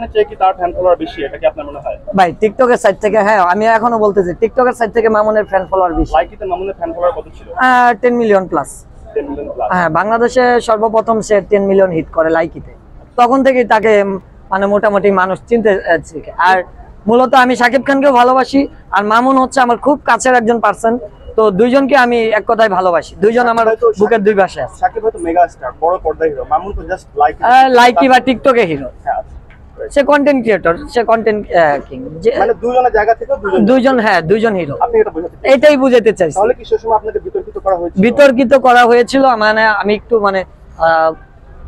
খানের চেয়ে কি তার ফ্যান ফলোয়ার বেশি, এটা কি আপনার মনে হয়? ভাই টিকটকের সাইড থেকে, হ্যাঁ আমি এখনো বলতেছি টিকটকের সাইড থেকে মামুনের ফ্যান ফলোয়ার বেশি। লাইকিতে মামুনের ফ্যান ফলোয়ার কত ছিল? 10 মিলিয়ন প্লাস। 10 million plus. হ্যাঁ, বাংলাদেশে সর্বপ্রথম সে 10 মিলিয়ন হিট করে লাইকিতে, তখন থেকেই তাকে মানে মোটামুটি মানুষ চিনতে শিখে। আর মূলত আমি শাকিব খানকেও ভালোবাসি, আর মামুন হচ্ছে আমার খুব কাছের একজন পার্সন। তো দুইজনকে আমি এক কথায় ভালোবাসি, দুইজন আমার বুকের দুই পাশে আছে। শাকিব হয়তো মেগা স্টার, বড় পর্দার হিরো, মামুন তো জাস্ট লাইকি বা টিকটকে হিরো। সে কন্টেন্ট ক্রিয়েটর, সে কন্টেন্ট কিং, মানে দুইজনের জায়গা থেকে দুইজন, হ্যাঁ দুইজন হিরো। আপনি এটা বুঝাতে চাইছেন? এটাই বুঝাতে চাইছি। তাহলে কি সেসময় আপনাকে বিতর্কিত করা হয়েছিল? বিতর্কিত করা হয়েছিল, মানে আমি একটু মানে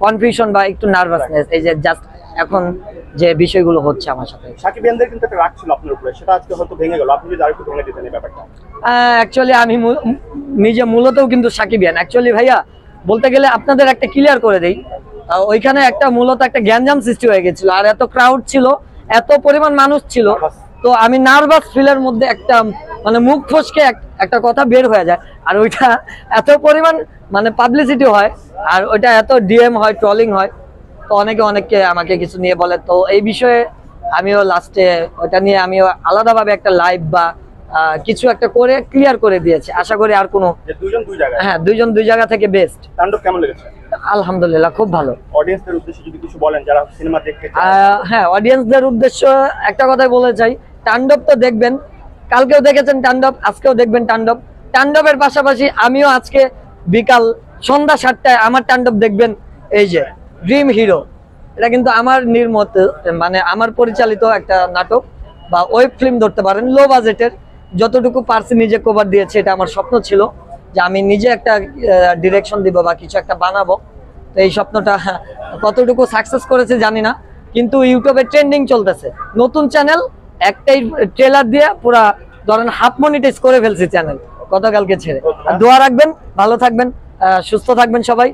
কনফিউশন বা একটু নার্ভাসনেস, এই যে জাস্ট এখন যে বিষয়গুলো হচ্ছে আমার সাথে। সাকিবিয়ানদের কিন্তু একটা রাগ ছিল আপনার উপরে, সেটা আজকে হয়তো ভেঙে গেল, আপনি যদি আরেকটু ভেঙে দিতেন এই ব্যাপারটা। অ্যাকচুয়ালি আমি নিজে মূলতও কিন্তু সাকিবিয়ান। অ্যাকচুয়ালি ভাইয়া বলতে গেলে আপনাদের একটা ক্লিয়ার করে দেই, ওইখানে একটা মূলত একটা গ্যাঞ্জাম সৃষ্টি হয়ে গেছিল, আর এত ক্রাউড ছিল, এত পরিমাণ মানুষ ছিল, তো আমি নার্ভাস ফিলের মধ্যে একটা মানে মুখ ফসকে একটা কথা বের হয়ে যায়, আর ওইটা এত পরিমাণ মানে পাবলিসিটি হয়, আর ওইটা এত ডিএম হয়, ট্রলিং হয়, তো অনেকে আমাকে কিছু নিয়ে বলে। তো এই বিষয়ে আমিও লাস্টে ওইটা নিয়ে আমিও আলাদাভাবে একটা লাইভ বা কিছু একটা করে ক্লিয়ার করে দিয়েছি। আশা করি আর কোনো দুইজন দুই জায়গা, হ্যাঁ দুইজন দুই জায়গা থেকে বেস্ট। তাণ্ডব কেমন লেগেছে? আলহামদুলিল্লাহ খুব ভালো। অডিয়েন্সদের উদ্দেশ্যে যদি কিছু বলেন যারা সিনেমা দেখতে চায়। হ্যাঁ, অডিয়েন্সদের উদ্দেশ্য একটা কথাই বলতে চাই, তাণ্ডব তো দেখবেন, কালকেও দেখেছেন তাণ্ডব, আজকেও দেখবেন তাণ্ডব। তাণ্ডবের পাশাপাশি আমিও আজকে বিকাল সন্ধ্যা 7টায় আমার তাণ্ডব দেখবেন, এই যে ড্রিম হিরো। এটা কিন্তু আমার নির্মত মানে আমার পরিচালিত একটা নাটক বা ওয়েব ফিল্ম ধরতে পারেন, লো বাজেটের, যতটুকু পারছি নিজে কভার দিয়েছে। এটা আমার স্বপ্ন ছিল যে আমি নিজে একটা ডিরেকশন দিব বা কিছু একটা বানাবো। তো এই স্বপ্নটা কতটুকু সাকসেস করেছে জানি না, কিন্তু ইউটিউবে ট্রেন্ডিং চলতেছে। নতুন চ্যানেল, একটাই ট্রেলার দিয়ে পুরা ধরেন হাফ মনিটাইজ করে ফেলছি চ্যানেল গতকালকে ছেড়ে। দোয়া রাখবেন, ভালো থাকবেন, সুস্থ থাকবেন সবাই।